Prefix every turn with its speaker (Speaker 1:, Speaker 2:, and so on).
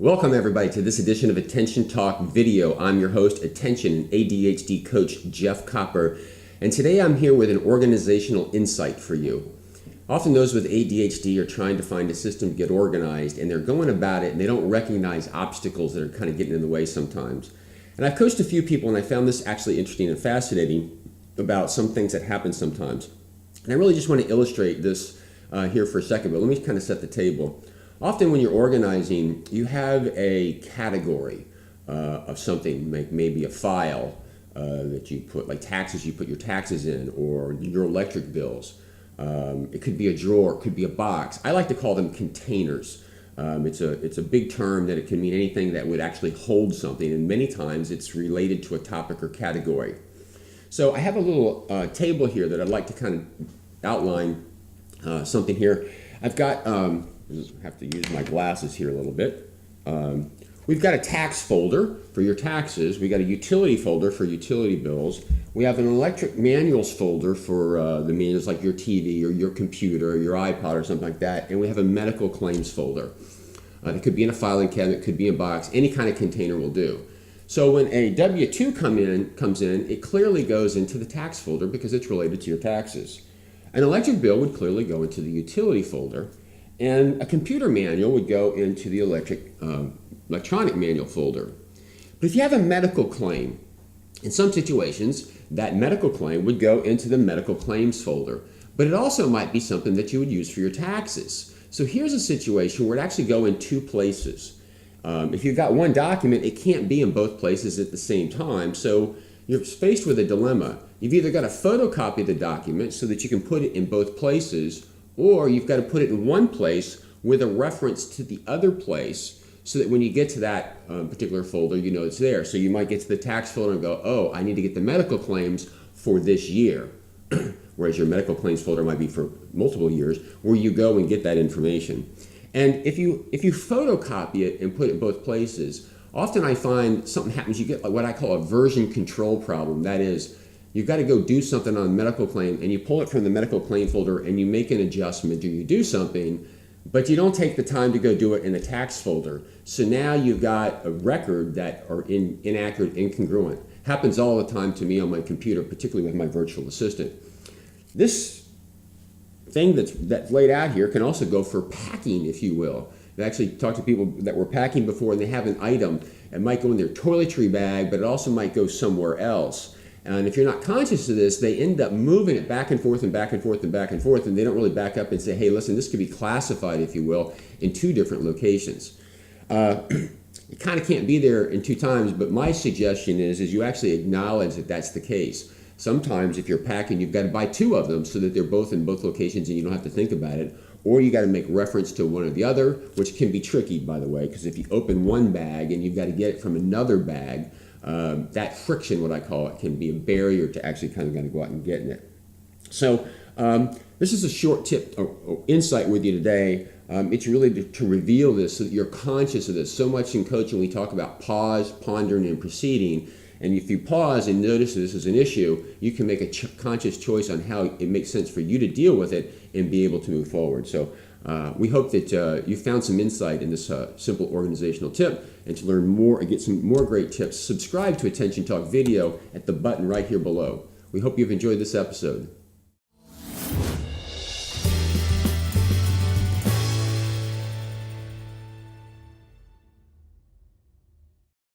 Speaker 1: Welcome everybody to this edition of Attention Talk Video. I'm your host, Attention ADHD coach Jeff Copper, and today I'm here with an organizational insight for you. Often those with ADHD are trying to find a system to get organized, and they're going about it and they don't recognize obstacles that are kind of getting in the way sometimes. And I've coached a few people and I found this actually interesting and fascinating about some things that happen sometimes. And I really just want to illustrate this here for a second, but let me kind of set the table. Often when you're organizing, you have a category of something, like maybe a file that you put, like taxes, you put your taxes in, or your electric bills. It could be a drawer, it could be a box. I like to call them containers. It's a big term that it can mean anything that would actually hold something, and many times it's related to a topic or category. So I have a little table here that I'd like to kind of outline something here. I've got have to use my glasses here a little bit. We've got a tax folder for your taxes. We got a utility folder for utility bills. We have an electric manuals folder for the manuals, like your TV or your computer or your iPod or something like that. And we have a medical claims folder. It could be in a filing cabinet, could be in a box. Any kind of container will do. So when a W-2 comes in, it clearly goes into the tax folder because it's related to your taxes. An electric bill would clearly go into the utility folder. And a computer manual would go into the electronic manual folder. But if you have a medical claim, in some situations, that medical claim would go into the medical claims folder. But it also might be something that you would use for your taxes. So here's a situation where it actually go in two places. If you've got one document, it can't be in both places at the same time. So you're faced with a dilemma. You've either got to photocopy the document so that you can put it in both places, or you've got to put it in one place with a reference to the other place so that when you get to that particular folder, you know it's there. So you might get to the tax folder and go, oh, I need to get the medical claims for this year. Whereas your medical claims folder might be for multiple years, where you go and get that information. And if you photocopy it and put it in both places, often I find something happens. You get like what I call a version control problem. That is, you've got to go do something on a medical claim, and you pull it from the medical claim folder and you make an adjustment, or you do something, but you don't take the time to go do it in the tax folder. So now you've got a record that are inaccurate, incongruent. Happens all the time to me on my computer, particularly with my virtual assistant. This thing that's laid out here can also go for packing, if you will. I actually talked to people that were packing before, and they have an item. It might go in their toiletry bag, but it also might go somewhere else. And if you're not conscious of this, they end up moving it back and forth and back and forth and back and forth, and they don't really back up and say, hey, listen, this could be classified, if you will, in two different locations. It kind of can't be there in two times, but my suggestion is you actually acknowledge that that's the case. Sometimes if you're packing, you've got to buy two of them so that they're both in both locations and you don't have to think about it. Or you got to make reference to one or the other, which can be tricky, by the way, because if you open one bag and you've got to get it from another bag, that friction, what I call it, can be a barrier to actually kind of go out and getting it. So this is a short tip or insight with you today. It's really to reveal this so that you're conscious of this. So much in coaching we talk about pause, pondering, and proceeding. And if you pause and notice this is an issue, you can make a conscious choice on how it makes sense for you to deal with it and be able to move forward. So we hope that you found some insight in this simple organizational tip. And to learn more and get some more great tips, subscribe to Attention Talk Video at the button right here below. We hope you've enjoyed this episode.